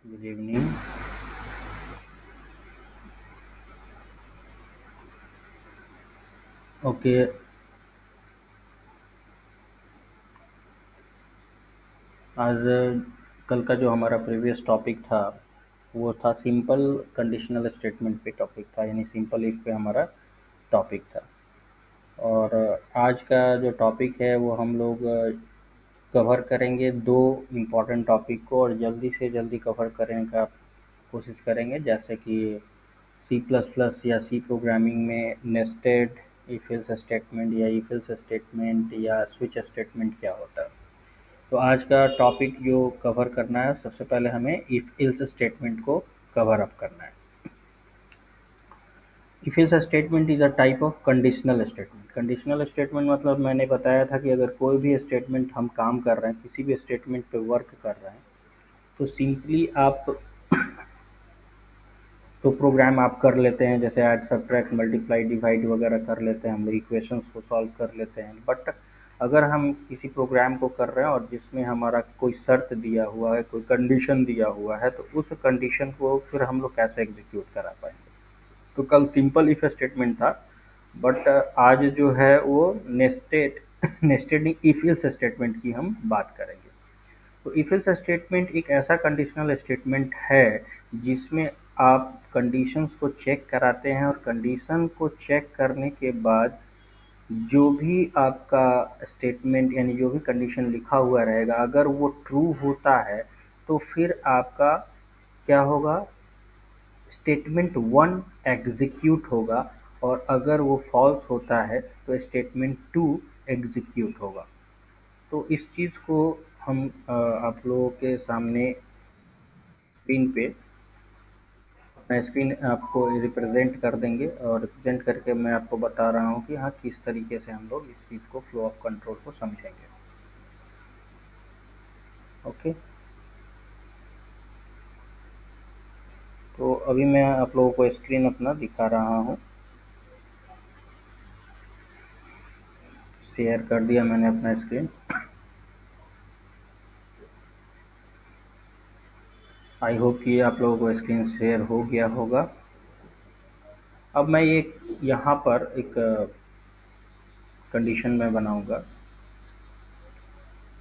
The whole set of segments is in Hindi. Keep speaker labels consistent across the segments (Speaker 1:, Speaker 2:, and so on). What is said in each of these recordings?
Speaker 1: Good evening. ओके। आज कल का जो हमारा प्रीवियस टॉपिक था वो था सिंपल कंडीशनल स्टेटमेंट पे टॉपिक था, यानी सिंपल इफ पे हमारा टॉपिक था। और आज का जो टॉपिक है वो हम लोग कवर करेंगे दो इम्पॉर्टेंट टॉपिक को, और जल्दी से जल्दी कवर करने का कोशिश करेंगे। जैसे कि सी प्लस प्लस या सी प्रोग्रामिंग में नेस्टेड इफ एल्स स्टेटमेंट या इफ एल्स स्टेटमेंट या स्विच स्टेटमेंट क्या होता है। तो आज का टॉपिक जो कवर करना है, सबसे पहले हमें इफ एल्स स्टेटमेंट को कवर अप करना है। If else statement is a type of conditional statement. Conditional statement मतलब मैंने बताया था कि अगर कोई भी स्टेटमेंट हम काम कर रहे हैं, किसी भी स्टेटमेंट पे वर्क कर रहे हैं, तो सिंपली आप तो प्रोग्राम आप कर लेते हैं, जैसे ऐड सब्ट्रैक्ट मल्टीप्लाई डिवाइड वगैरह कर लेते हैं, हम लोग इक्वेशंस को सॉल्व कर लेते हैं। बट अगर हम किसी प्रोग्राम को कर रहे हैं और जिसमें हमारा कोई शर्त दिया हुआ है, कोई कंडीशन दिया हुआ है, तो उस कंडीशन को फिर हम लोग कैसे एग्जीक्यूट करा पाएंगे। तो कल सिंपल इफ स्टेटमेंट था, बट आज जो है वो nested nested if else statement की हम बात करेंगे। तो इफ एल्स स्टेटमेंट एक ऐसा कंडीशनल स्टेटमेंट है जिसमें आप कंडीशंस को चेक कराते हैं, और कंडीशन को चेक करने के बाद जो भी आपका स्टेटमेंट यानी जो भी कंडीशन लिखा हुआ रहेगा, अगर वो ट्रू होता है तो फिर आपका क्या होगा, स्टेटमेंट वन एग्जीक्यूट होगा, और अगर वो फॉल्स होता है तो स्टेटमेंट टू एग्जीक्यूट होगा। तो इस चीज़ को हम आप लोगों के सामने स्क्रीन पे अपना स्क्रीन आपको रिप्रेजेंट कर देंगे, और रिप्रेजेंट करके मैं आपको बता रहा हूँ कि हाँ किस तरीके से हम लोग इस चीज़ को फ्लो ऑफ कंट्रोल को समझेंगे। ओके। तो अभी मैं आप लोगों को स्क्रीन अपना दिखा रहा हूँ। शेयर कर दिया मैंने अपना स्क्रीन। आई होप कि आप लोगों को स्क्रीन शेयर हो गया होगा। अब मैं ये यहाँ पर एक कंडीशन में बनाऊंगा।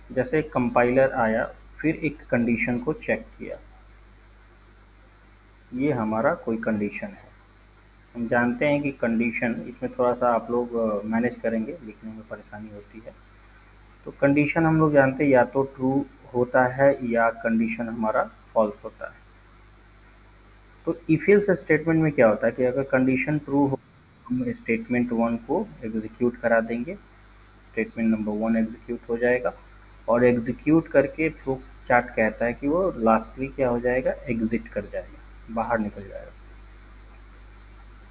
Speaker 1: जैसे कंपाइलर आया, फिर एक कंडीशन को चेक किया, ये हमारा कोई कंडीशन है। हम जानते हैं कि कंडीशन इसमें थोड़ा सा आप लोग मैनेज करेंगे, लिखने में परेशानी होती है। तो कंडीशन हम लोग जानते हैं या तो ट्रू होता है या कंडीशन हमारा फॉल्स होता है। तो इफ एल्स स्टेटमेंट में क्या होता है कि अगर कंडीशन ट्रू हो, हम स्टेटमेंट वन को एग्जीक्यूट करा देंगे, स्टेटमेंट नंबर वन एग्जीक्यूट हो जाएगा, और एग्जीक्यूट करके फ्लो चार्ट कहता है कि वो लास्टली क्या हो जाएगा, एग्जिट कर जाएगा, बाहर निकल जाएगा,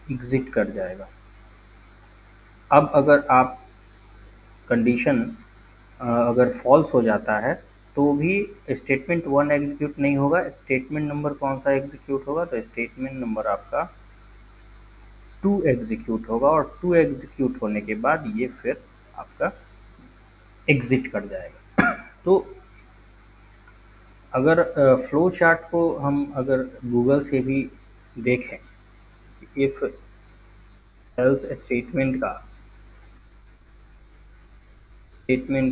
Speaker 1: एग्जिट कर जाएगा। अब अगर आप कंडीशन अगर फॉल्स हो जाता है तो भी स्टेटमेंट वन एग्जीक्यूट नहीं होगा। स्टेटमेंट नंबर कौन सा एग्जीक्यूट होगा, तो स्टेटमेंट नंबर आपका टू एग्जीक्यूट होगा, और टू एग्जीक्यूट होने के बाद ये फिर आपका एग्जिट कर जाएगा। तो अगर फ्लो चार्ट को हम अगर गूगल से भी देखें, इफ एल्स स्टेटमेंट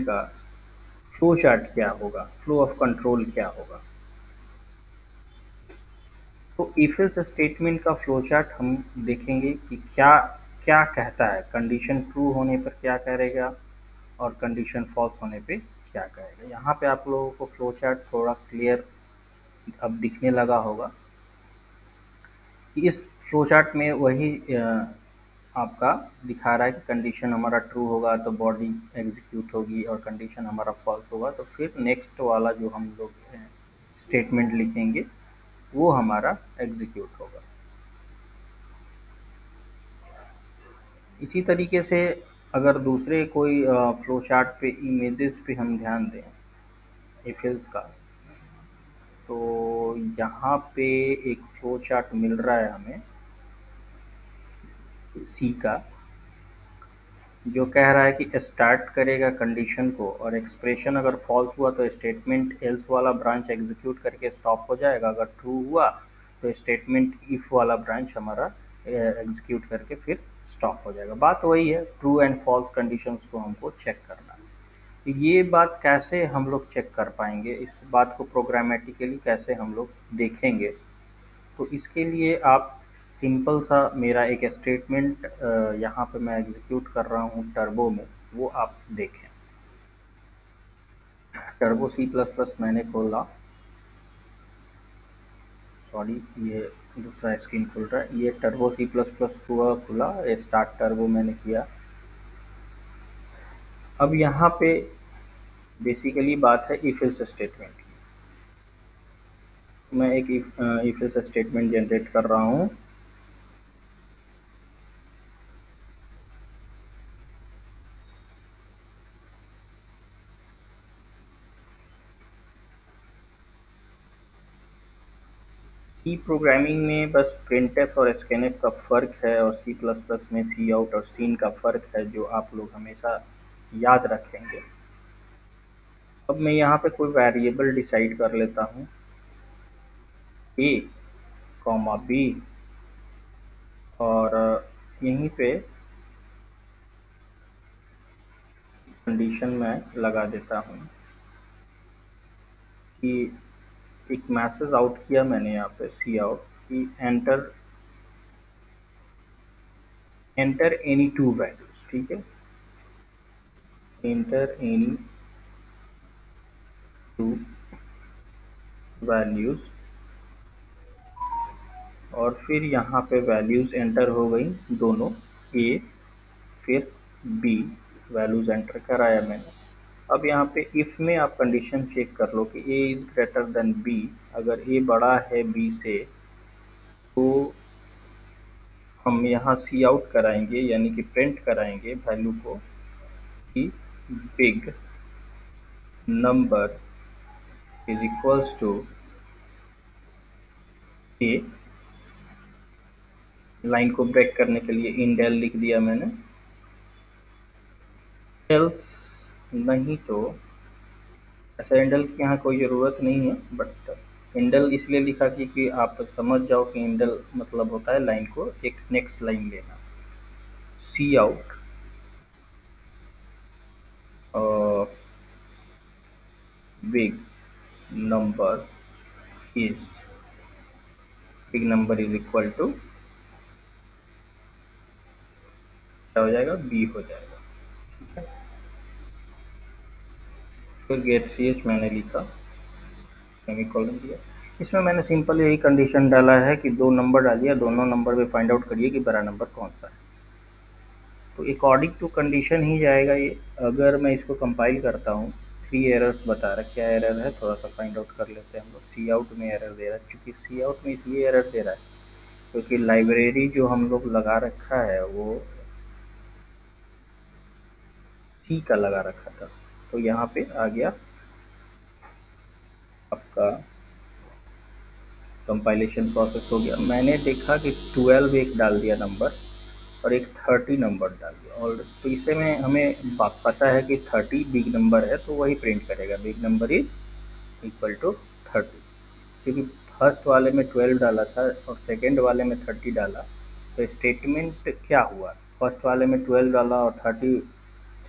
Speaker 1: का फ्लो चार्ट क्या होगा, फ्लो ऑफ कंट्रोल क्या होगा। तो इफ एल्स स्टेटमेंट का फ्लो चार्ट हम देखेंगे कि क्या क्या कहता है, कंडीशन ट्रू होने पर क्या करेगा और कंडीशन फॉल्स होने पे क्या करेगा। यहाँ पे आप लोगों को फ्लो चार्ट थोड़ा क्लियर अब दिखने लगा होगा। इस फ्लो चार्ट में वही आपका दिखा रहा है कि कंडीशन हमारा ट्रू होगा तो बॉडी एग्जीक्यूट होगी, और कंडीशन हमारा फॉल्स होगा तो फिर नेक्स्ट वाला जो हम लोग स्टेटमेंट लिखेंगे वो हमारा एग्जीक्यूट होगा। इसी तरीके से अगर दूसरे कोई फ्लो चार्ट पे इमेजेस पे हम ध्यान दें इफेल्स का, तो यहाँ पे एक फ्लो चार्ट मिल रहा है हमें सी का। जो कह रहा है कि स्टार्ट करेगा कंडीशन को और एक्सप्रेशन अगर फॉल्स हुआ तो स्टेटमेंट एल्स वाला ब्रांच एग्जीक्यूट करके स्टॉप हो जाएगा, अगर ट्रू हुआ तो स्टेटमेंट इफ वाला ब्रांच हमारा एग्जीक्यूट करके फिर स्टॉप हो जाएगा। बात वही है, ट्रू एंड फॉल्स कंडीशंस को हमको चेक करना है। तो ये बात कैसे हम लोग चेक कर पाएंगे, इस बात को प्रोग्रामेटिकली कैसे हम लोग देखेंगे? तो इसके लिए आप सिंपल सा मेरा एक स्टेटमेंट यहाँ पे मैं एग्जीक्यूट कर रहा हूँ टर्बो में, वो आप देखें। टर्बो सी प्लस प्लस मैंने खोला, सॉरी ये दूसरा स्क्रीन खुल रहा है, ये टर्बो सी प्लस प्लस हुआ खुला, स्टार्ट टर्बो मैंने किया। अब यहाँ पे बेसिकली बात है इफ एल्स स्टेटमेंट की। मैं एक इफ एल्स स्टेटमेंट जनरेट कर रहा हूँ। सी प्रोग्रामिंग में बस प्रिंटफ और स्कैनफ का फ़र्क है, और सी प्लस प्लस में सी आउट और सीन का फ़र्क है, जो आप लोग हमेशा याद रखेंगे। अब मैं यहाँ पे कोई वेरिएबल डिसाइड कर लेता हूँ, ए कॉमा बी, और यहीं पे कंडीशन में लगा देता हूँ कि एक मैसेज आउट किया मैंने यहाँ पे सी आउट कि एंटर एनी टू वैल्यूज, ठीक है, एंटर एनी टू वैल्यूज, और फिर यहाँ पे वैल्यूज एंटर हो गई दोनों, ए फिर बी, वैल्यूज एंटर कराया मैंने। अब यहाँ पे इफ में आप कंडीशन चेक कर लो कि ए इज ग्रेटर देन बी, अगर ए बड़ा है बी से तो हम यहाँ सी आउट कराएंगे, यानी कि प्रिंट कराएंगे वैल्यू को कि big number is equals to A. Line को ब्रेक करने के लिए इन डेल लिख दिया मैंने, एल्स नहीं तो ऐसा इंडल की यहाँ कोई ज़रूरत नहीं है, बट इंडल इसलिए लिखा कि आप समझ जाओ कि इंडल मतलब होता है लाइन को एक नेक्स्ट लाइन लेना। Cout big number is big number is equal to क्या हो जाएगा, बी हो जाएगा, ठीक है। फिर गेट सी एच मैंने लिखा, सेमीकोलन दिया। इसमें मैंने सिंपल यही कंडीशन डाला है कि दो नंबर डालिए, दोनों नंबर में फाइंड आउट करिए कि बड़ा नंबर कौन सा है। तो अकॉर्डिंग टू कंडीशन ही जाएगा ये। अगर मैं इसको कंपाइल करता हूँ, 3 एरर्स बता रहा है, क्या एरर है थोड़ा सा फाइंड आउट कर लेते हैं हम लोग। सी आउट में एरर दे रहा है, क्योंकि सी आउट में इसलिए एरर दे रहा है क्योंकि लाइब्रेरी जो हम लोग लगा रखा है वो सी का लगा रखा था। तो यहाँ पे आ गया आपका कंपाइलेशन प्रोसेस हो गया। मैंने देखा कि 12 एक डाल दिया नंबर और एक 30 नंबर डाल दिया, और तो इसे में हमें पता है कि 30 बिग नंबर है, तो वही प्रिंट करेगा, big number is equal to 30। क्योंकि फर्स्ट वाले में 12 डाला था और सेकेंड वाले में 30 डाला, तो स्टेटमेंट क्या हुआ, फर्स्ट वाले में 12 डाला और 30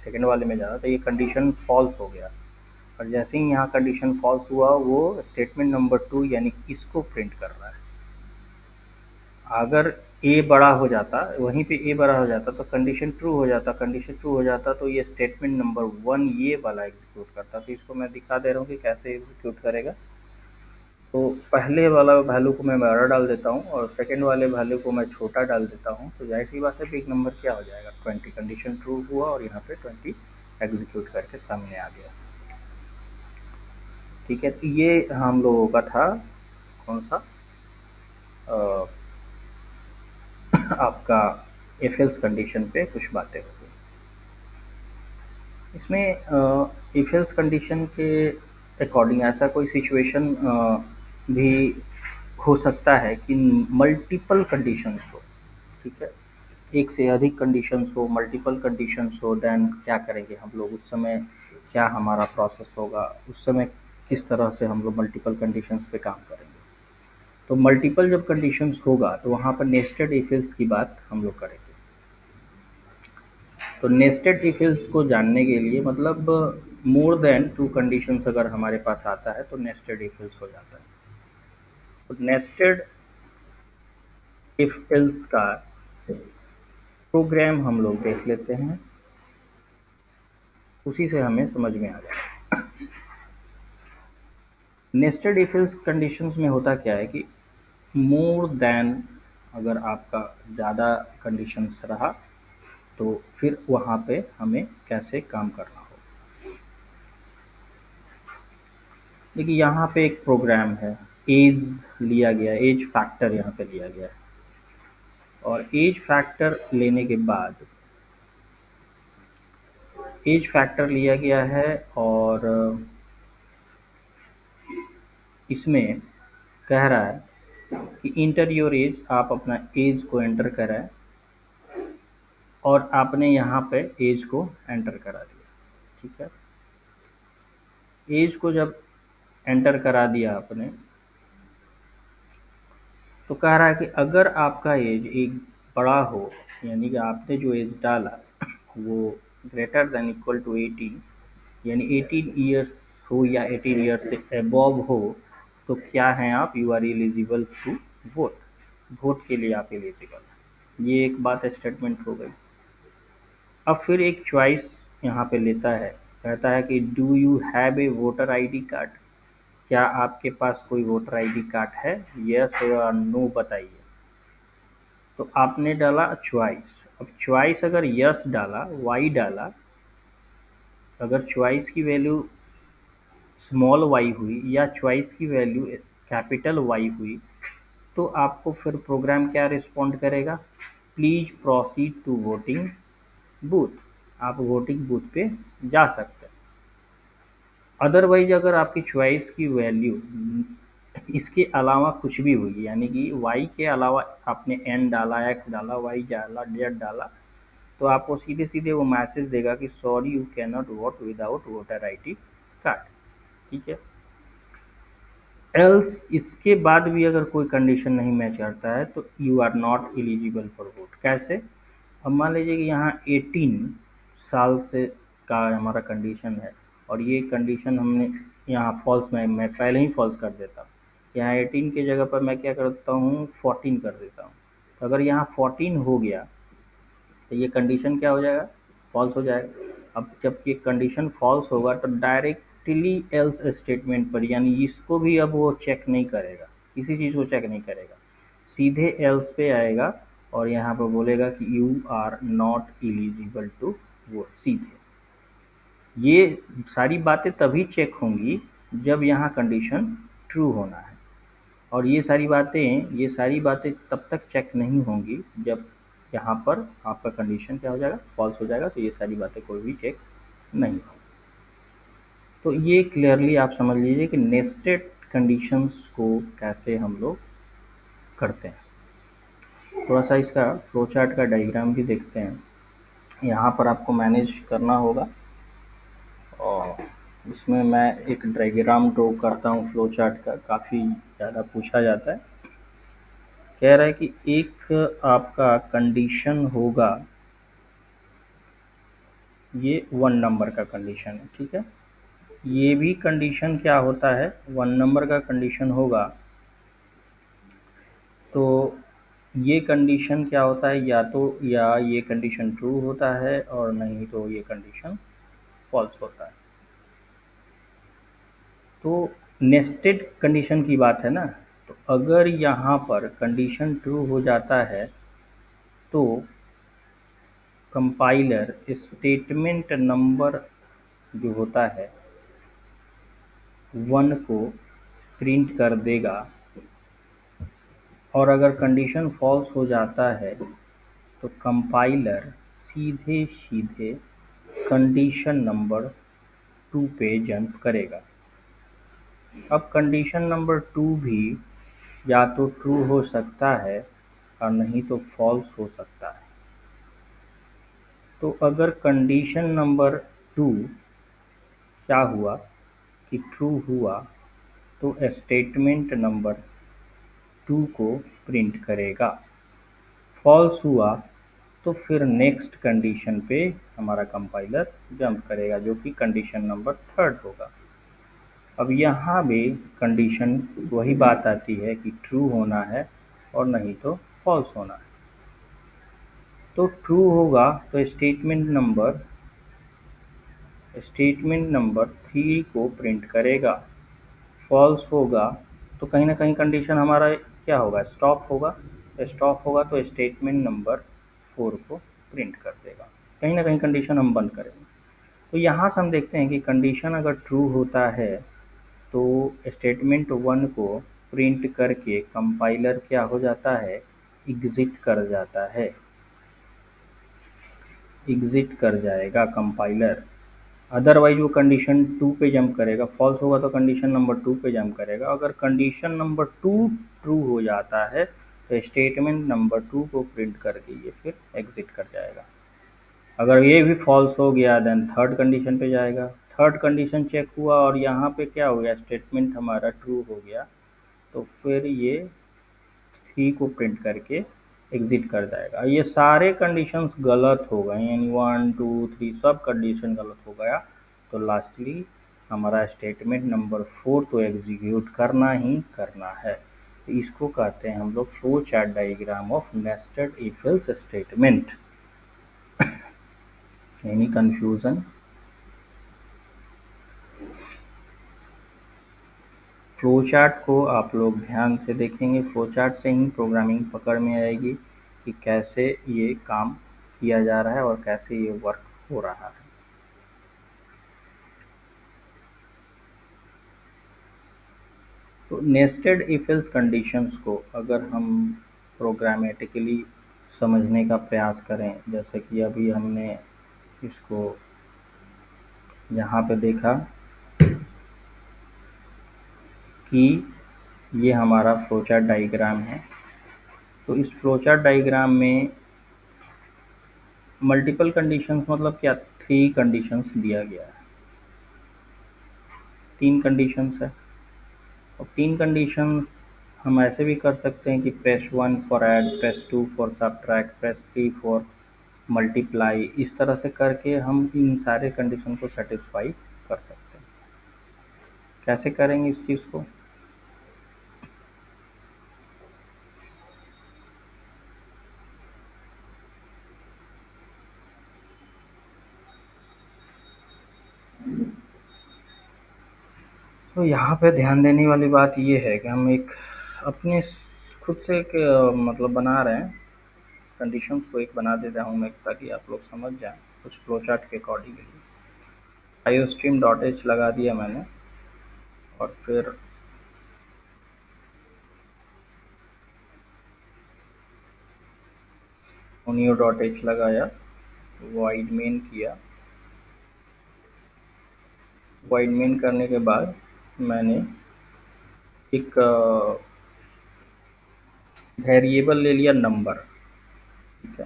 Speaker 1: सेकेंड वाले में डाला, तो ये कंडीशन फॉल्स हो गया। और जैसे ही यहाँ कंडीशन फॉल्स हुआ, वो स्टेटमेंट नंबर 2 यानी इसको प्रिंट कर रहा है। अगर ए बड़ा हो जाता, वहीं पे ए बड़ा हो जाता तो कंडीशन ट्रू हो जाता, कंडीशन ट्रू हो जाता तो ये स्टेटमेंट नंबर 1 ये वाला एग्जीक्यूट करता। तो इसको मैं दिखा दे रहा हूँ कि कैसे एग्जीक्यूट करेगा। तो पहले वाला वैल्यू को मैं बड़ा डाल देता हूँ और सेकेंड वाले वैल्यू को मैं छोटा डाल देता हूँ, तो जाहिर सी बात है बिग नंबर क्या हो जाएगा, 20। कंडीशन ट्रू हुआ और यहाँ पे 20 एग्जीक्यूट करके सामने आ गया, ठीक है। तो ये हम लोगों का था कौन सा आपका इफ एल्स कंडीशन पे कुछ बातें हो गई। इसमें इफ एल्स कंडीशन के अकॉर्डिंग ऐसा कोई सिचुएशन भी हो सकता है कि मल्टीपल कंडीशंस हो, ठीक है। एक से अधिक कंडीशंस हो, मल्टीपल कंडीशंस हो, देन क्या करेंगे हम लोग उस समय, क्या हमारा प्रोसेस होगा उस समय, किस तरह से हम लोग मल्टीपल कंडीशंस पे काम करेंगे। तो मल्टीपल जब कंडीशंस होगा तो वहाँ पर नेस्टेड इफ एल्स की बात हम लोग करेंगे। तो नेस्टेड इफ एल्स को जानने के लिए मतलब मोर देन टू कंडीशंस अगर हमारे पास आता है तो नेस्टेड इफ एल्स हो जाता है। तो नेस्टेड इफ एल्स का प्रोग्राम हम लोग देख लेते हैं, उसी से हमें समझ में आ जाएगा। नेस्टेड इफ एल्स कंडीशंस में होता क्या है कि मोर देन, अगर आपका ज़्यादा कंडीशंस रहा तो फिर वहाँ पे हमें कैसे काम करना होगा। देखिए यहाँ पे एक प्रोग्राम है, एज लिया गया, एज फैक्टर यहाँ पे लिया गया है, और एज फैक्टर लेने के बाद एज फैक्टर लिया गया है और इसमें कह रहा है कि इंटर योर एज, आप अपना एज को एंटर कराएं, और आपने यहाँ पे एज को एंटर करा दिया। ठीक है, एज को जब एंटर करा दिया आपने तो कह रहा है कि अगर आपका एज एक बड़ा हो, यानी कि आपने जो एज डाला वो ग्रेटर देन इक्वल टू 18, यानी 18 ईयर्स हो या 18 ईयर्स से अबव हो, तो क्या हैं आप, you are eligible to vote, vote के लिए आप एलिजिबल हैं। ये एक बात स्टेटमेंट हो गई। अब फिर एक चॉइस यहाँ पे लेता है, कहता है कि do you have a voter ID card, क्या आपके पास कोई वोटर आईडी कार्ड है, यस और नो बताइए। तो आपने डाला चॉइस, अब चॉइस अगर यस डाला, वाई डाला, अगर चॉइस की वैल्यू स्मॉल वाई हुई या चॉइस की वैल्यू कैपिटल वाई हुई, तो आपको फिर प्रोग्राम क्या रिस्पॉन्ड करेगा, please proceed to voting booth, आप वोटिंग बूथ पे जा सकते हैं। अदरवाइज अगर आपकी चॉइस की वैल्यू इसके अलावा कुछ भी हुई, यानी कि वाई के अलावा आपने एन डाला, एक्स डाला, वाई डाला, जेड डाला, तो आपको सीधे सीधे वो मैसेज देगा कि sorry you can not vote without voter ID card. ठीक है, एल्स इसके बाद भी अगर कोई कंडीशन नहीं मैच करता है तो you are not eligible for vote. कैसे, अब मान लीजिए कि यहाँ 18 साल से का हमारा कंडीशन है, और ये कंडीशन हमने यहाँ फॉल्स में मैं पहले ही फॉल्स कर देता हूँ, यहाँ 18 की जगह पर मैं क्या करता हूँ 14 कर देता हूँ। तो अगर यहाँ 14 हो गया तो ये कंडीशन क्या हो जाएगा, फॉल्स हो जाएगा। अब जब ये कंडीशन फॉल्स होगा तो डायरेक्टली एल्स स्टेटमेंट पर, यानी इसको भी अब वो चेक नहीं करेगा, किसी चीज़ को चेक नहीं करेगा, सीधे एल्स पे आएगा और यहाँ पर बोलेगा कि you are not eligible to vote. सीधे ये सारी बातें तभी चेक होंगी जब यहाँ कंडीशन ट्रू होना है, और ये सारी बातें तब तक चेक नहीं होंगी जब यहाँ पर आपका कंडीशन क्या हो जाएगा, फॉल्स हो जाएगा, तो ये सारी बातें कोई भी चेक नहीं होगी। तो ये क्लियरली आप समझ लीजिए कि नेस्टेड कंडीशंस को कैसे हम लोग करते हैं। थोड़ा सा इसका फ्लो चार्ट का डायग्राम भी देखते हैं। यहाँ पर आपको मैनेज करना होगा, और इसमें मैं एक डायग्राम ड्रॉ करता हूँ फ्लो चार्ट का, काफ़ी ज़्यादा पूछा जाता है। कह रहा है कि एक आपका कंडीशन होगा, ये 1 नंबर का कंडीशन है। ठीक है, ये भी कंडीशन क्या होता है, 1 नंबर का कंडीशन होगा तो ये कंडीशन क्या होता है, या ये कंडीशन ट्रू होता है और नहीं तो ये कंडीशन फॉल्स होता है। तो नेस्टेड कंडीशन की बात है ना, तो अगर यहाँ पर कंडीशन ट्रू हो जाता है तो कंपाइलर स्टेटमेंट नंबर जो होता है 1 को प्रिंट कर देगा, और अगर कंडीशन फॉल्स हो जाता है तो कंपाइलर सीधे सीधे कंडीशन नंबर 2 पे जंप करेगा। अब कंडीशन नंबर 2 भी या तो ट्रू हो सकता है और नहीं तो फॉल्स हो सकता है। तो अगर कंडीशन नंबर 2 क्या हुआ कि ट्रू हुआ, तो स्टेटमेंट नंबर 2 को प्रिंट करेगा। फॉल्स हुआ तो फिर नेक्स्ट कंडीशन पे हमारा कंपाइलर जंप करेगा, जो कि कंडीशन नंबर 3 होगा। अब यहाँ भी कंडीशन वही बात आती है कि ट्रू होना है और नहीं तो फॉल्स होना है। तो ट्रू होगा तो स्टेटमेंट नंबर 3 को प्रिंट करेगा। फॉल्स होगा तो कहीं ना कहीं कंडीशन हमारा क्या होगा, स्टॉप होगा। स्टॉप होगा तो स्टेटमेंट नंबर 4 को प्रिंट कर देगा। कहीं ना कहीं कंडीशन हम बंद करेंगे। तो यहाँ से हम देखते हैं कि कंडीशन अगर ट्रू होता है तो स्टेटमेंट 1 को प्रिंट करके कंपाइलर क्या हो जाता है, एग्जिट कर जाता है, एग्जिट कर जाएगा कंपाइलर। अदरवाइज वो कंडीशन 2 पे जंप करेगा। फॉल्स होगा तो कंडीशन नंबर 2 पे जंप करेगा। अगर कंडीशन नंबर 2 ट्रू हो जाता है तो स्टेटमेंट नंबर 2 को प्रिंट करके ये फिर एग्जिट कर जाएगा। अगर ये भी फॉल्स हो गया देन थर्ड कंडीशन पे जाएगा। थर्ड कंडीशन चेक हुआ और यहाँ पे क्या हो गया, स्टेटमेंट हमारा ट्रू हो गया, तो फिर ये 3 को प्रिंट करके एग्जिट कर जाएगा। ये सारे कंडीशंस गलत हो गए, यानी 1 2 3 सब कंडीशन गलत हो गया। तो लास्टली हमारा स्टेटमेंट नंबर 4 तो एग्जीक्यूट करना ही करना है। तो इसको कहते हैं हम लोग flow chart diagram of nested if else statement. Any confusion? Flow chart को आप लोग ध्यान से देखेंगे। फ्लो चार्ट से ही प्रोग्रामिंग पकड़ में आएगी कि कैसे ये काम किया जा रहा है और कैसे ये वर्क हो रहा है। तो नेस्टेड इफ एल्स कंडीशंस को अगर हम प्रोग्रामेटिकली समझने का प्रयास करें, जैसे कि अभी हमने इसको यहाँ पे देखा कि ये हमारा फ्लोचार्ट डायग्राम है। तो इस फ्लोचार्ट डायग्राम में मल्टीपल कंडीशंस मतलब क्या, 3 कंडीशंस दिया गया है। 3 कंडीशंस है और 3 कंडीशन हम ऐसे भी कर सकते हैं कि press 1 for add, press 2 for subtract, press 3 for multiply. इस तरह से करके हम इन सारे कंडीशन को सेटिस्फाई कर सकते हैं। कैसे करेंगे इस चीज़ को? तो यहाँ पे ध्यान देने वाली बात ये है कि हम एक अपने खुद से एक मतलब बना रहे हैं कंडीशंस को, एक बना देता हूँ मैं ताकि आप लोग समझ जाएं कुछ फ्लो चार्ट के अकॉर्डिंगली। आईओस्ट्रीम डॉट एच लगा दिया मैंने और फिर ओनियो डॉट एच लगाया, वाइड मेन किया। वाइड मेन करने के बाद मैंने एक वेरिएबल ले लिया नंबर। ठीक है,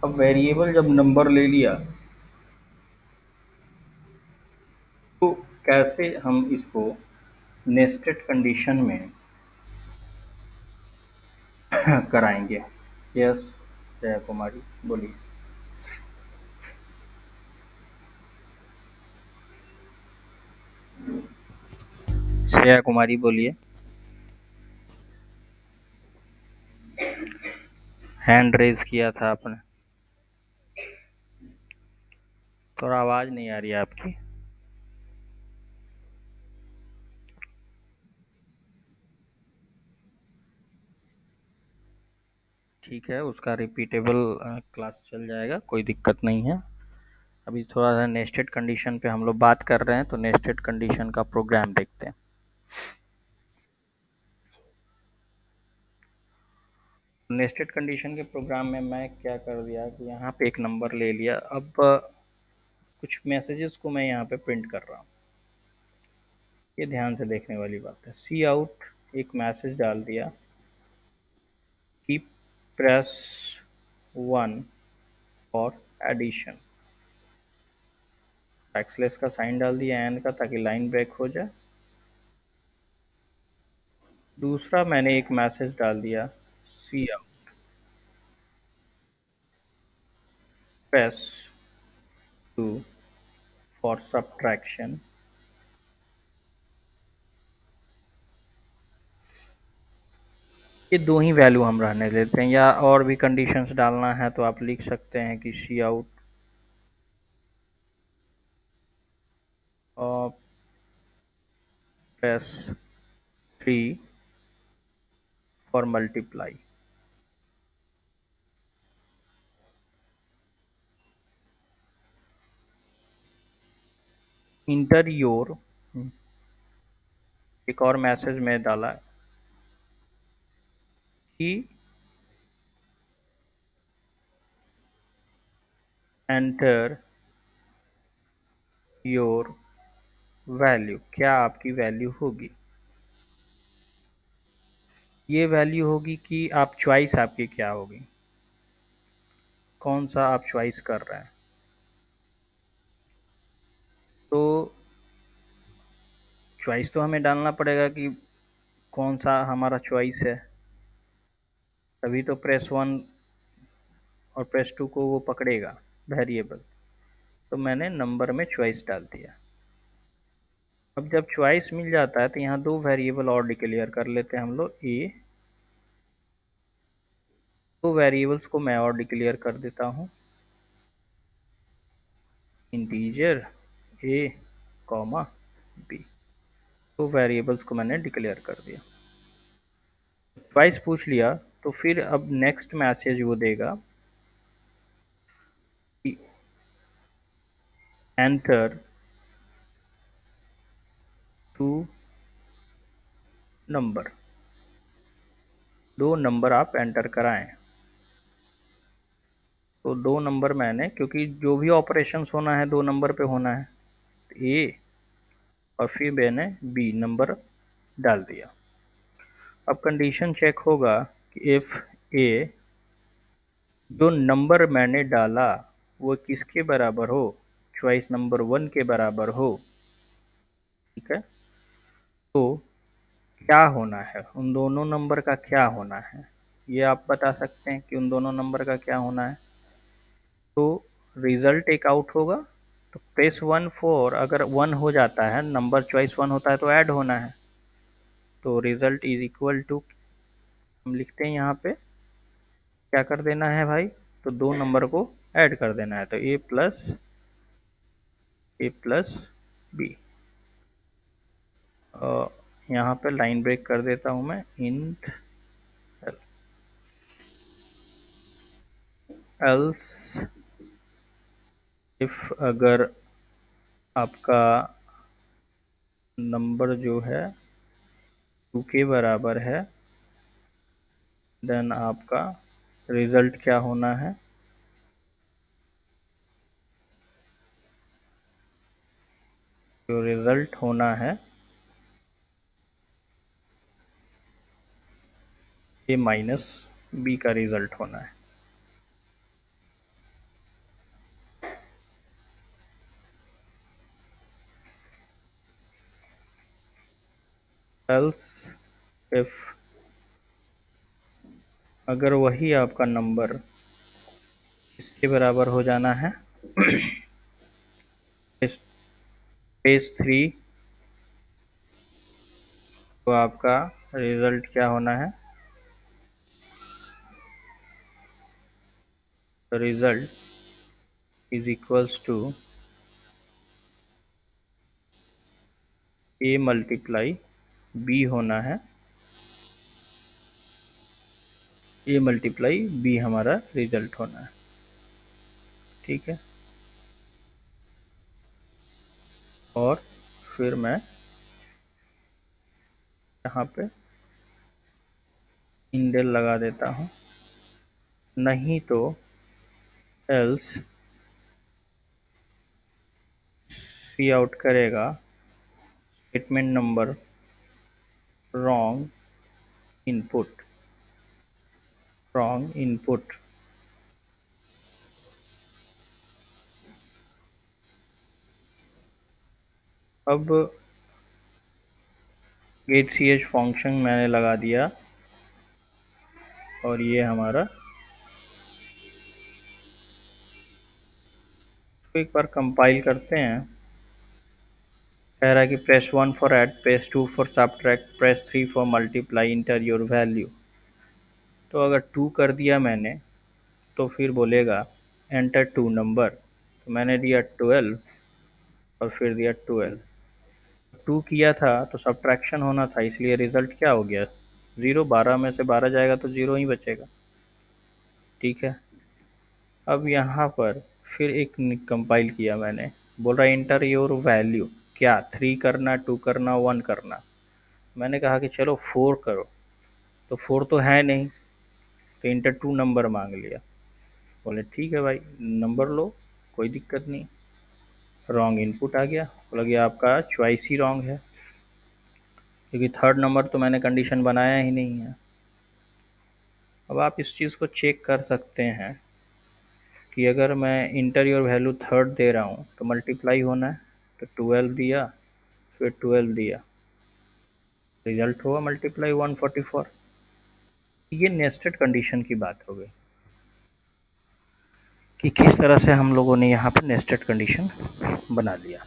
Speaker 1: अब वेरिएबल जब नंबर ले लिया तो कैसे हम इसको नेस्टेड कंडीशन में कराएंगे। यस जया कुमारी बोलिए। श्रेया कुमारी बोलिए। हैंड रेज किया था आपने, थोड़ा आवाज़ नहीं आ रही है आपकी। ठीक है, उसका रिपीटेबल क्लास चल जाएगा, कोई दिक्कत नहीं है। अभी थोड़ा सा नेस्टेड कंडीशन पे हम लोग बात कर रहे हैं, तो नेस्टेड कंडीशन का प्रोग्राम देखते हैं। नेस्टेड कंडीशन के प्रोग्राम में मैं क्या कर दिया कि यहाँ पे एक नंबर ले लिया। अब कुछ मैसेजेस को मैं यहाँ पे प्रिंट कर रहा हूँ, ये ध्यान से देखने वाली बात है। सी आउट एक मैसेज डाल दिया कि प्रेस 1 और एडिशन। बैकस्लैश का साइन डाल दिया एन का, ताकि लाइन ब्रेक हो जाए। दूसरा मैंने एक मैसेज डाल दिया, सी आउट, प्रेस 2 फॉर सब्ट्रैक्शन। ये दो ही वैल्यू हम रहने देते हैं, या और भी कंडीशंस डालना है तो आप लिख सकते हैं कि cout press 3 for multiply. Enter your, एक और मैसेज में डाला कि एंटर योर वैल्यू, क्या आपकी वैल्यू होगी। ये वैल्यू होगी कि आप चॉइस आपकी क्या होगी, कौन सा आप चॉइस कर रहे हैं। तो चॉइस तो हमें डालना पड़ेगा कि कौन सा हमारा चॉइस है, तभी तो प्रेस 1 और प्रेस 2 को वो पकड़ेगा वेरिएबल। तो मैंने नंबर में चॉइस डाल दिया। अब जब चॉइस मिल जाता है तो यहाँ दो वेरिएबल और डिक्लेयर कर लेते हैं हम लोग, ए। दो वेरिएबल्स को मैं और डिक्लेयर कर देता हूँ, इंटीजर ए कॉमा बी। दो वेरिएबल्स को मैंने डिक्लेयर कर दिया। ट्वाइस पूछ लिया तो फिर अब नेक्स्ट मैसेज वो देगा कि एंटर टू नंबर, दो नंबर आप एंटर कराएं। तो दो नंबर मैंने, क्योंकि जो भी ऑपरेशंस होना है दो नंबर पे होना है, तो ए और फिर मैंने बी नंबर डाल दिया। अब कंडीशन चेक होगा कि इफ़ ए, जो नंबर मैंने डाला वो किसके बराबर हो, चॉइस नंबर 1 के बराबर हो। ठीक है, तो क्या होना है, उन दोनों नंबर का क्या होना है, ये आप बता सकते हैं कि उन दोनों नंबर का क्या होना है। तो रिजल्ट एक आउट होगा, तो प्रेस 1 4, अगर 1 हो जाता है, नंबर चॉइस 1 होता है तो ऐड होना है। तो रिजल्ट इज इक्वल टू, हम लिखते हैं यहाँ पे क्या कर देना है भाई, तो दो नंबर को ऐड कर देना है, तो ए प्लस बी। यहाँ पे लाइन ब्रेक कर देता हूँ मैं, इंट एल्स इफ, अगर आपका नंबर जो है 2 के बराबर है, देन आपका रिजल्ट क्या होना है, जो रिजल्ट होना है ए माइनस बी का रिजल्ट होना है। एल्स इफ, अगर वही आपका नंबर इसके बराबर हो जाना है, स्पेस 3, तो आपका रिजल्ट क्या होना है, result is equals to A multiply B होना है, ए मल्टीप्लाई बी हमारा रिजल्ट होना है। ठीक है, और फिर मैं यहाँ पे इंडेल लगा देता हूँ, नहीं तो एल्स सी आउट करेगा statement number wrong input, wrong input. अब गेट सी एच फंक्शन मैंने लगा दिया और ये हमारा, तो एक बार कंपाइल करते हैं। कह रहा है कि press 1 for add, press 2 for subtract, press 3 for multiply, enter your value. तो अगर 2 कर दिया मैंने तो फिर बोलेगा एंटर 2 नंबर, तो मैंने दिया 12 और फिर दिया 12। 2 किया था तो सब्ट्रैक्शन होना था, इसलिए रिजल्ट क्या हो गया, 0। 12 में से 12 जाएगा तो 0 ही बचेगा। ठीक है। अब यहाँ पर फिर एक कंपाइल किया मैंने, बोल रहा है इंटर योर वैल्यू, क्या 3 करना, 2 करना, 1 करना। मैंने कहा कि चलो 4 करो, तो 4 तो है नहीं, तो इंटर 2 नंबर मांग लिया। बोले ठीक है भाई, नंबर लो, कोई दिक्कत नहीं। रॉन्ग इनपुट आ गया, बोला कि आपका चॉइस ही रॉन्ग है, क्योंकि थर्ड नंबर तो मैंने कंडीशन बनाया ही नहीं है। अब आप इस चीज़ को चेक कर सकते हैं कि अगर मैं इंटर योर वैल्यू थर्ड दे रहा हूँ तो मल्टीप्लाई होना है, तो 12 दिया, फिर 12 दिया, रिजल्ट हुआ मल्टीप्लाई 144। ये नेस्टेड कंडीशन की बात हो गई कि किस तरह से हम लोगों ने यहाँ पे नेस्टेड कंडीशन बना दिया।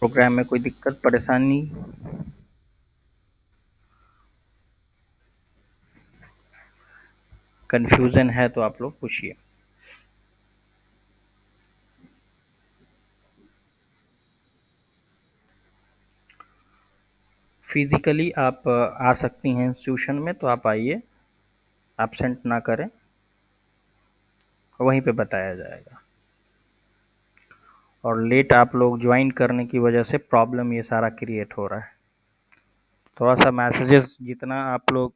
Speaker 1: प्रोग्राम में कोई दिक्कत परेशानी, कन्फ्यूज़न है तो आप लोग पूछिए। फिज़िकली आप आ सकती हैं इंस्टीट्यूशन में, तो आप आइए, एब्सेंट ना करें, वहीं पे बताया जाएगा। और लेट आप लोग ज्वाइन करने की वजह से प्रॉब्लम ये सारा क्रिएट हो रहा है। थोड़ा सा मैसेजेस जितना आप लोग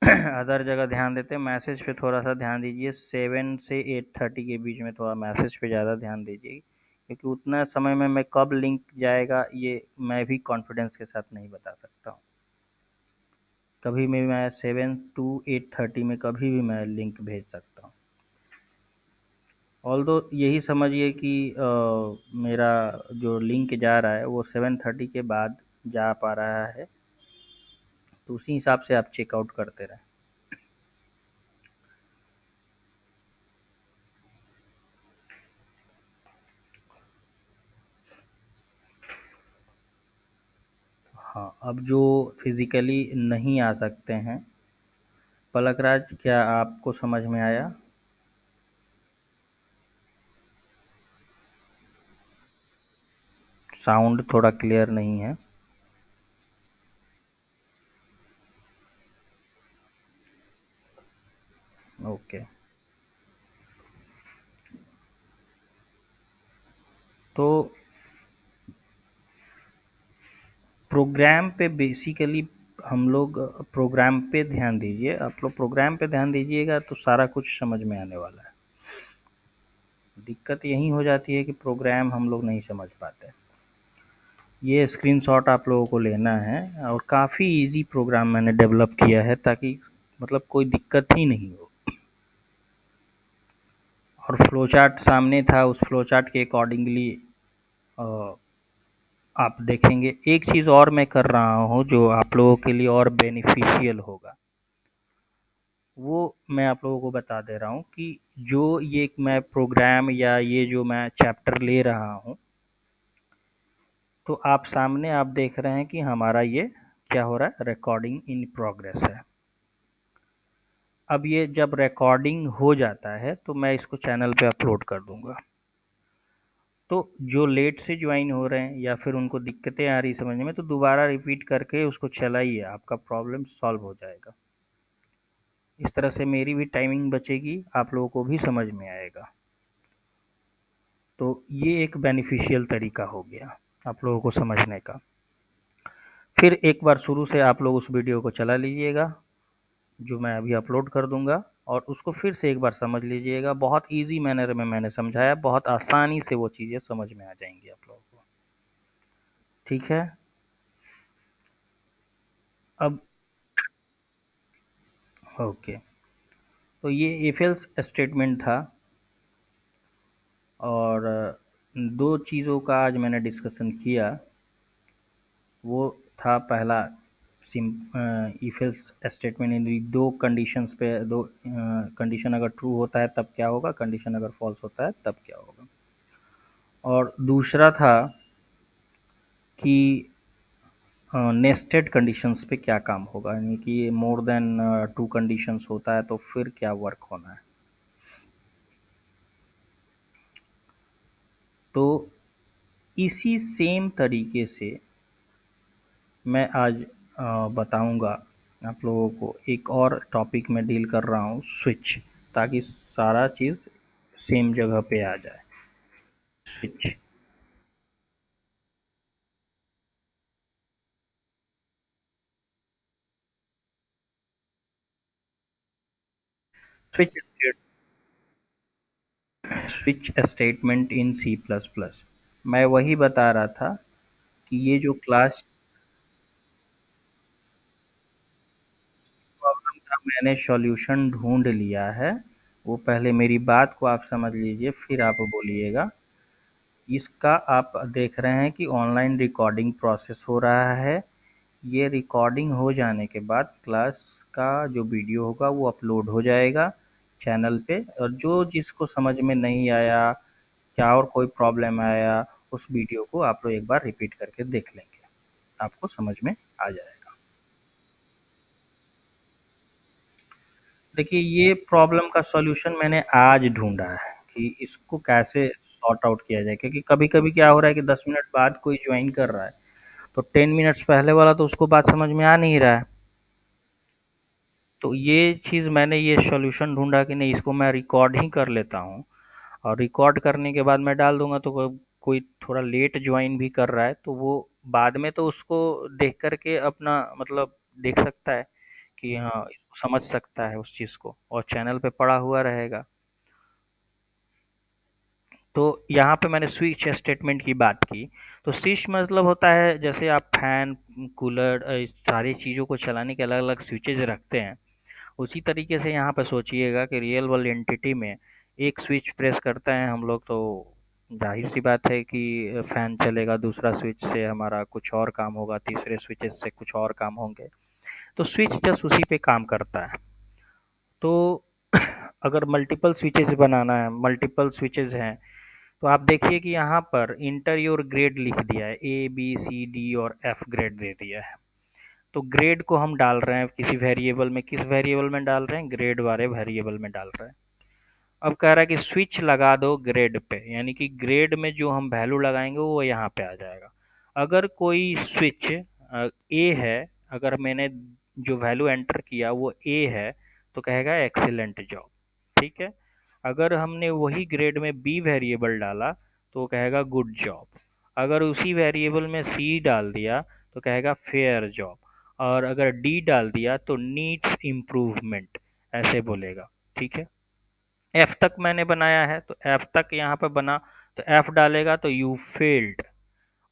Speaker 1: अदर जगह ध्यान देते हैं, मैसेज पे थोड़ा सा ध्यान दीजिए। 7 से 8:30 के बीच में थोड़ा मैसेज पे ज़्यादा ध्यान दीजिए, क्योंकि उतना समय में मैं कब लिंक जाएगा ये मैं भी कॉन्फिडेंस के साथ नहीं बता सकता हूँ। कभी भी मैं 7 to 8:30 में कभी भी मैं लिंक भेज सकता हूँ। ऑल्दो यही समझिए कि मेरा जो लिंक जा रहा है वो 7:30 के बाद जा पा रहा है, तो उसी हिसाब से आप चेकआउट करते रहें। हाँ, अब जो फिज़िकली नहीं आ सकते हैं, पलकराज क्या आपको समझ में आया? साउंड थोड़ा क्लियर नहीं है। ओके। तो प्रोग्राम पे बेसिकली हम लोग प्रोग्राम पे ध्यान दीजिए, आप लोग प्रोग्राम पे ध्यान दीजिएगा तो सारा कुछ समझ में आने वाला है। दिक्कत यही हो जाती है कि प्रोग्राम हम लोग नहीं समझ पाते। ये स्क्रीनशॉट आप लोगों को लेना है, और काफ़ी इजी प्रोग्राम मैंने डेवलप किया है ताकि मतलब कोई दिक्कत ही नहीं हो। और फ्लो चार्ट सामने था, उस फ्लो चार्ट के अकॉर्डिंगली आप देखेंगे। एक चीज़ और मैं कर रहा हूँ जो आप लोगों के लिए और बेनिफिशियल होगा, वो मैं आप लोगों को बता दे रहा हूँ कि जो ये मैं प्रोग्राम या ये जो मैं चैप्टर ले रहा हूँ, तो आप सामने आप देख रहे हैं कि हमारा ये क्या हो रहा है, रिकॉर्डिंग इन प्रोग्रेस है। अब ये जब रिकॉर्डिंग हो जाता है तो मैं इसको चैनल पे अपलोड कर दूंगा। तो जो लेट से ज्वाइन हो रहे हैं या फिर उनको दिक्कतें आ रही समझने में, तो दोबारा रिपीट करके उसको चलाइए, आपका प्रॉब्लम सॉल्व हो जाएगा। इस तरह से मेरी भी टाइमिंग बचेगी, आप लोगों को भी समझ में आएगा। तो ये एक बेनिफिशियल तरीका हो गया आप लोगों को समझने का। फिर एक बार शुरू से आप लोग उस वीडियो को चला लीजिएगा जो मैं अभी अपलोड कर दूंगा, और उसको फिर से एक बार समझ लीजिएगा। बहुत इजी मैनर में मैंने समझाया, बहुत आसानी से वो चीज़ें समझ में आ जाएंगी आप लोगों को। ठीक है। अब ओके, तो ये इफ एल्स स्टेटमेंट था। और दो चीज़ों का आज मैंने डिस्कशन किया। वो था पहला SIM if else statement in दो कंडीशंस पे, दो कंडीशन अगर ट्रू होता है तब क्या होगा, कंडीशन अगर फॉल्स होता है तब क्या होगा। और दूसरा था कि नेस्टेड कंडीशंस पे क्या काम होगा, यानी कि मोर देन टू कंडीशंस होता है तो फिर क्या वर्क होना है। तो इसी सेम तरीके से मैं आज बताऊंगा आप लोगों को। एक और टॉपिक में डील कर रहा हूँ, स्विच, ताकि सारा चीज़ सेम जगह पे आ जाए। Switch switch switch statement in C plus plus. मैं वही बता रहा था कि ये जो क्लास प्रॉब्लम का मैंने सॉल्यूशन ढूंढ लिया है। वो पहले मेरी बात को आप समझ लीजिए, फिर आप बोलिएगा। इसका आप देख रहे हैं कि ऑनलाइन रिकॉर्डिंग प्रोसेस हो रहा है। ये रिकॉर्डिंग हो जाने के बाद क्लास का जो वीडियो होगा वो अपलोड हो जाएगा चैनल पे, और जो जिसको समझ में नहीं आया या और कोई प्रॉब्लम आया, उस वीडियो को आप लोग एक बार रिपीट करके देख लेंगे, आपको समझ में आ जाएगा। देखिए, ये प्रॉब्लम का सॉल्यूशन मैंने आज ढूँढा है कि इसको कैसे सॉर्ट आउट किया जाए, क्योंकि कभी-कभी क्या हो रहा है कि 10 मिनट बाद कोई जॉइन कर रहा है, तो 10 मिनट्स पहले वाला तो उसको बात समझ में आ नहीं रहा है। तो ये चीज़ मैंने ये सॉल्यूशन ढूँढा कि नहीं, इसको मैं रिकॉर्ड ही कर लेता हूँ, और रिकॉर्ड करने के बाद मैं डाल दूँगा, तो कोई थोड़ा लेट जॉइन भी कर रहा है तो वो बाद में तो उसको देख कर के अपना मतलब देख सकता है कि हाँ, समझ सकता है उस चीज़ को, और चैनल पे पड़ा हुआ रहेगा। तो यहाँ पे मैंने स्विच स्टेटमेंट की बात की। तो स्विच मतलब होता है, जैसे आप फैन, कूलर, सारी चीज़ों को चलाने के अलग अलग स्विचेज रखते हैं, उसी तरीके से यहाँ पे सोचिएगा कि रियल वर्ल्ड एंटिटी में एक स्विच प्रेस करते हैं हम लोग, तो जाहिर सी बात है कि फैन चलेगा, दूसरा स्विच से हमारा कुछ और काम होगा, तीसरे स्विचेस से कुछ और काम होंगे। तो स्विच जस्ट उसी पे काम करता है। तो अगर मल्टीपल स्विचेस बनाना है, मल्टीपल स्विचेस हैं, तो आप देखिए कि यहाँ पर इंटर योर ग्रेड लिख दिया है, ए बी सी डी और एफ ग्रेड दे दिया है। तो ग्रेड को हम डाल रहे हैं किसी वेरिएबल में, किस वेरिएबल में डाल रहे हैं, ग्रेड वाले वेरिएबल में डाल रहे हैं। अब कह रहा है कि स्विच लगा दो ग्रेड पे, यानी कि ग्रेड में जो हम वैल्यू लगाएंगे वो यहाँ पे आ जाएगा। अगर कोई स्विच ए है, अगर मैंने जो वैल्यू एंटर किया वो ए है, तो कहेगा एक्सीलेंट जॉब। ठीक है। अगर हमने वही ग्रेड में बी वेरिएबल डाला तो वो कहेगा गुड जॉब। अगर उसी वेरिएबल में सी डाल दिया तो कहेगा फेयर जॉब। और अगर डी डाल दिया तो नीड्स इम्प्रूवमेंट, ऐसे बोलेगा। ठीक है। एफ तक मैंने बनाया है, तो एफ तक यहाँ पे बना, तो एफ डालेगा तो यू फेल्ड।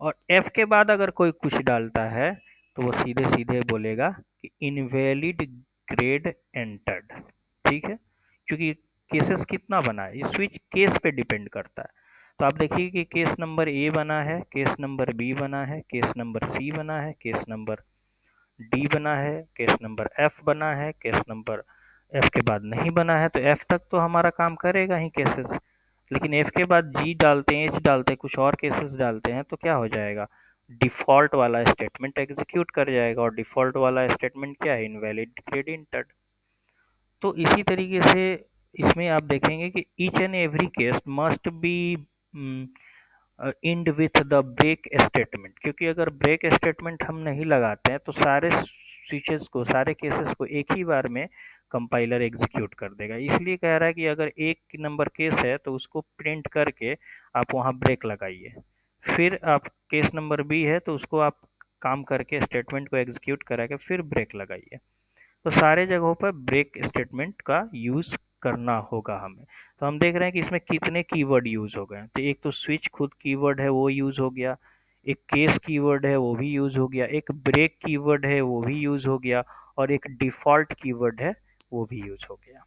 Speaker 1: और एफ के बाद अगर कोई कुछ डालता है तो वो सीधे सीधे बोलेगा कि इनवैलिड ग्रेड एंटर्ड। ठीक है। क्योंकि केसेस कितना बना है, ये स्विच केस पे डिपेंड करता है। तो आप देखिए कि केस नंबर ए बना है, केस नंबर बी बना है, केस नंबर सी बना है, केस नंबर डी बना है, केस नंबर एफ बना है, केस नंबर एफ के बाद नहीं बना है। तो एफ तक तो हमारा काम करेगा ही केसेस, लेकिन एफ के बाद जी डालते हैं, एच डालते हैं, कुछ और केसेस डालते हैं, तो क्या हो जाएगा, डिफॉल्ट वाला स्टेटमेंट एग्जीक्यूट कर जाएगा। और डिफॉल्ट वाला स्टेटमेंट क्या है, इनवैलिड ग्रेड इंटर्ड। तो इसी तरीके से इसमें आप देखेंगे कि each and every case must be end with the break statement, क्योंकि अगर ब्रेक स्टेटमेंट हम नहीं लगाते हैं तो सारे स्विचेस को, सारे केसेस को एक ही बार में कंपाइलर एग्जीक्यूट कर देगा। इसलिए कह रहा है कि अगर एक नंबर केस है तो उसको प्रिंट करके आप वहाँ ब्रेक लगाइए। फिर आप केस नंबर बी है तो उसको आप काम करके स्टेटमेंट को एग्जीक्यूट करा के फिर ब्रेक लगाइए। तो सारे जगहों पर ब्रेक स्टेटमेंट का यूज़ करना होगा हमें। तो हम देख रहे हैं कि इसमें कितने कीवर्ड यूज़ हो गए। तो एक तो स्विच खुद कीवर्ड है वो यूज़ हो गया, एक केस कीवर्ड है वो भी यूज़ हो गया, एक ब्रेक कीवर्ड है वो भी यूज़ हो गया, और एक डिफ़ॉल्ट कीवर्ड है वो भी यूज़ हो गया।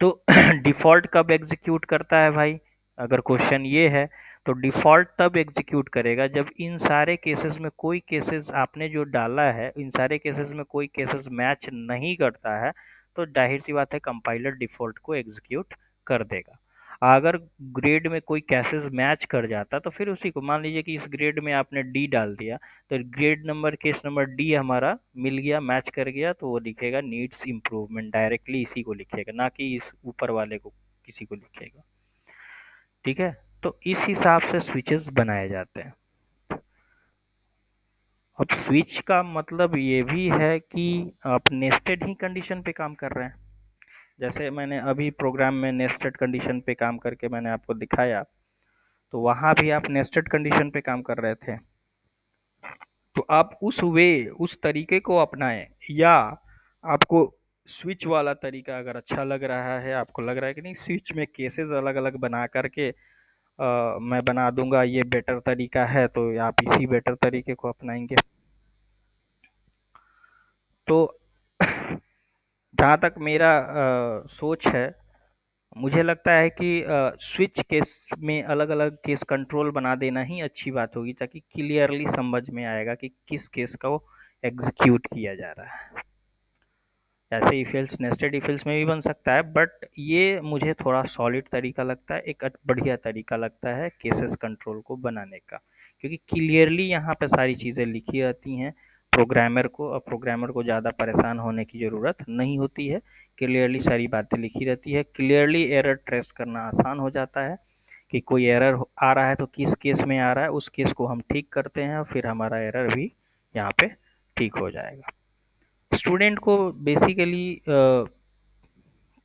Speaker 1: तो डिफ़ॉल्ट कब एग्जीक्यूट करता है भाई, अगर क्वेश्चन ये है तो डिफ़ॉल्ट तब एग्जीक्यूट करेगा जब इन सारे केसेस में कोई केसेस आपने जो डाला है, इन सारे केसेस में कोई केसेस मैच नहीं करता है, तो जाहिर सी बात है कंपाइलर डिफ़ॉल्ट को एग्जीक्यूट कर देगा। अगर ग्रेड में कोई केसेस मैच कर जाता तो फिर उसी को, मान लीजिए कि इस ग्रेड में आपने डी डाल दिया, तो grade number case number D हमारा मिल गया, मैच कर गया, तो वो लिखेगा नीड्स इम्प्रूवमेंट, डायरेक्टली इसी को लिखेगा, ना कि इस ऊपर वाले को किसी को लिखेगा। ठीक है, तो इस हिसाब से स्विचेस बनाए जाते हैं। अब स्विच का मतलब ये भी है कि आप नेस्टेड ही कंडीशन पे काम कर रहे हैं। जैसे मैंने अभी प्रोग्राम में नेस्टेड कंडीशन पे काम करके मैंने आपको दिखाया, तो वहां भी आप नेस्टेड कंडीशन पे काम कर रहे थे। तो आप उस तरीके को अपनाएं, या आपको स्विच वाला तरीका अगर अच्छा लग रहा है, आपको लग रहा है कि नहीं स्विच में केसेस अलग अलग बना करके मैं बना दूंगा, ये बेटर तरीका है, तो आप इसी बेटर तरीके को अपनाएंगे। तो जहाँ तक मेरा सोच है, मुझे लगता है कि स्विच केस में अलग अलग केस कंट्रोल बना देना ही अच्छी बात होगी, ताकि क्लियरली समझ में आएगा कि किस केस को एग्जीक्यूट किया जा रहा है। ऐसे if else nested if else में भी बन सकता है, बट ये मुझे थोड़ा सॉलिड तरीका लगता है, एक बढ़िया तरीका लगता है केसेस कंट्रोल को बनाने का, क्योंकि क्लियरली यहाँ पे सारी चीज़ें लिखी रहती हैं। प्रोग्रामर को ज़्यादा परेशान होने की ज़रूरत नहीं होती है, क्लियरली सारी बातें लिखी रहती है, क्लियरली एरर ट्रेस करना आसान हो जाता है कि कोई एरर आ रहा है तो किस केस में आ रहा है, उस केस को हम ठीक करते हैं और फिर हमारा एरर भी यहाँ पे ठीक हो जाएगा। स्टूडेंट को बेसिकली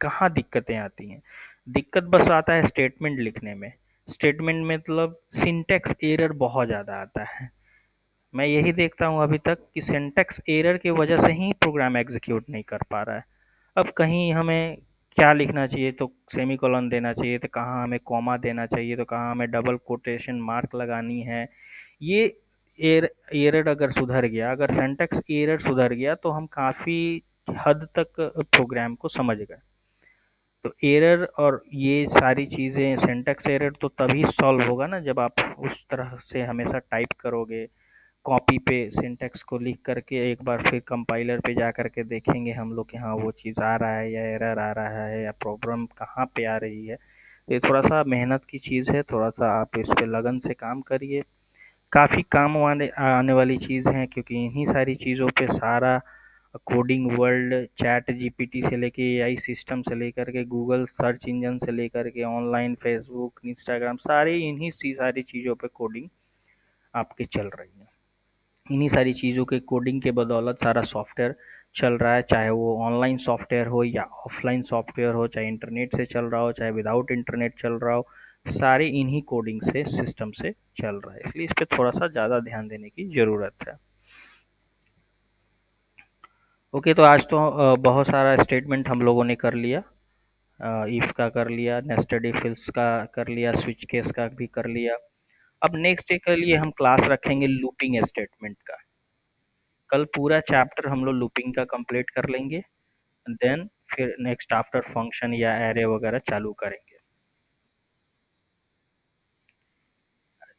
Speaker 1: कहाँ दिक्कतें आती हैं? दिक्कत बस आता है स्टेटमेंट लिखने में। स्टेटमेंट में मतलब सिंटैक्स एरर बहुत ज़्यादा आता है। मैं यही देखता हूँ अभी तक कि सिंटैक्स एरर की वजह से ही प्रोग्राम एग्जीक्यूट नहीं कर पा रहा है। अब कहीं हमें क्या लिखना चाहिए तो सेमीकोलन देना चाहिए, तो कहाँ हमें कॉमा देना चाहिए, तो कहाँ हमें डबल कोटेशन मार्क लगानी है। ये एरर अगर सुधर गया, अगर सिंटैक्स एरर सुधर गया, तो हम काफ़ी हद तक प्रोग्राम को समझ गए। तो एरर और ये सारी चीज़ें, सिंटैक्स एरर तो तभी सॉल्व होगा ना जब आप उस तरह से हमेशा टाइप करोगे। कॉपी पे सिंटैक्स को लिख करके एक बार फिर कंपाइलर पे जा करके देखेंगे हम लोग कि हाँ वो चीज़ आ रहा है या एरर आ रहा है या प्रॉब्लम कहाँ पे आ रही है। ये थोड़ा सा मेहनत की चीज़ है, थोड़ा सा आप इस पे लगन से काम करिए। काफ़ी काम आने आने वाली चीज़ है, क्योंकि इन्हीं सारी चीज़ों पे सारा कोडिंग वर्ल्ड, चैट जीपीटी से लेके एआई सिस्टम से लेकर के गूगल सर्च इंजन से लेकर के ऑनलाइन फेसबुक इंस्टाग्राम, सारी इन्हीं सारी चीज़ों पे कोडिंग आपकी चल रही है। इन्हीं सारी चीज़ों के कोडिंग के बदौलत सारा सॉफ्टवेयर चल रहा है, चाहे वो ऑनलाइन सॉफ्टवेयर हो या ऑफलाइन सॉफ्टवेयर हो, चाहे इंटरनेट से चल रहा हो चाहे विदाउट इंटरनेट चल रहा हो, सारे इन्हीं कोडिंग से सिस्टम से चल रहा है। इसलिए इस पर थोड़ा सा ज़्यादा ध्यान देने की ज़रूरत है। ओके, तो आज तो बहुत सारा स्टेटमेंट हम लोगों ने कर लिया। इफ का कर लिया, नेस्टेड इफ एल्स का कर लिया, स्विच केस का भी कर लिया। अब नेक्स्ट डे के लिए हम क्लास रखेंगे लूपिंग स्टेटमेंट का। कल पूरा चैप्टर हम लोग लूपिंग का कंप्लीट कर लेंगे, देन फिर नेक्स्ट आफ्टर फंक्शन या एरे वगैरह चालू करेंगे।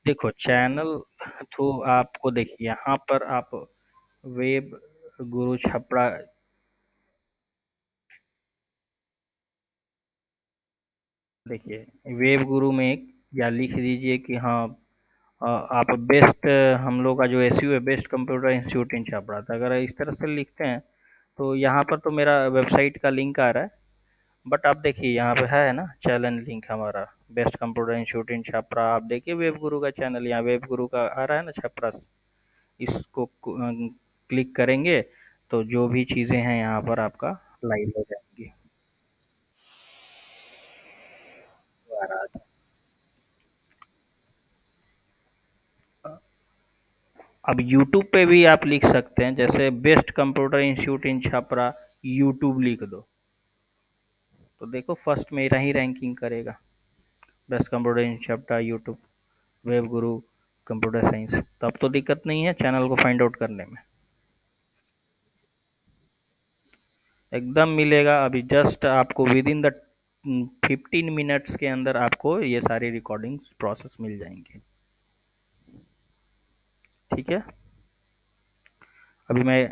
Speaker 1: देखो चैनल, तो आपको देखिए यहाँ पर आप वेब गुरु छपरा, देखिए वेब गुरु में एक या लिख दीजिए कि हाँ आप बेस्ट, हम लोग का जो एसयू है बेस्ट कंप्यूटर इंस्टीट्यूट इन छपरा था, अगर इस तरह से लिखते हैं तो यहाँ पर तो मेरा वेबसाइट का लिंक आ रहा है। बट आप देखिए यहाँ पे है ना चैनल लिंक हमारा, बेस्ट कंप्यूटर इंस्टीट्यूट इन छपरा, आप देखिए वेब गुरु का चैनल, यहाँ वेब गुरु का आ रहा है ना छपरा, इसको क्लिक करेंगे तो जो भी चीज़ें हैं यहाँ पर आपका लाइव हो जाएंगी। वो आ रहा था। अब यूट्यूब पे भी आप लिख सकते हैं, जैसे बेस्ट कंप्यूटर इंस्टीट्यूट इन छपरा यूट्यूब लिख दो, तो देखो फर्स्ट मेरा ही रैंकिंग करेगा, बेस्ट कंप्यूटर इन छपरा यूट्यूब, वेब गुरु कंप्यूटर साइंस, तो अब तो दिक्कत नहीं है चैनल को फाइंड आउट करने में। एकदम मिलेगा, अभी जस्ट आपको विद इन द 15 मिनट्स के अंदर आपको ये सारी रिकॉर्डिंग्स प्रोसेस मिल जाएंगे। ठीक है, अभी मैं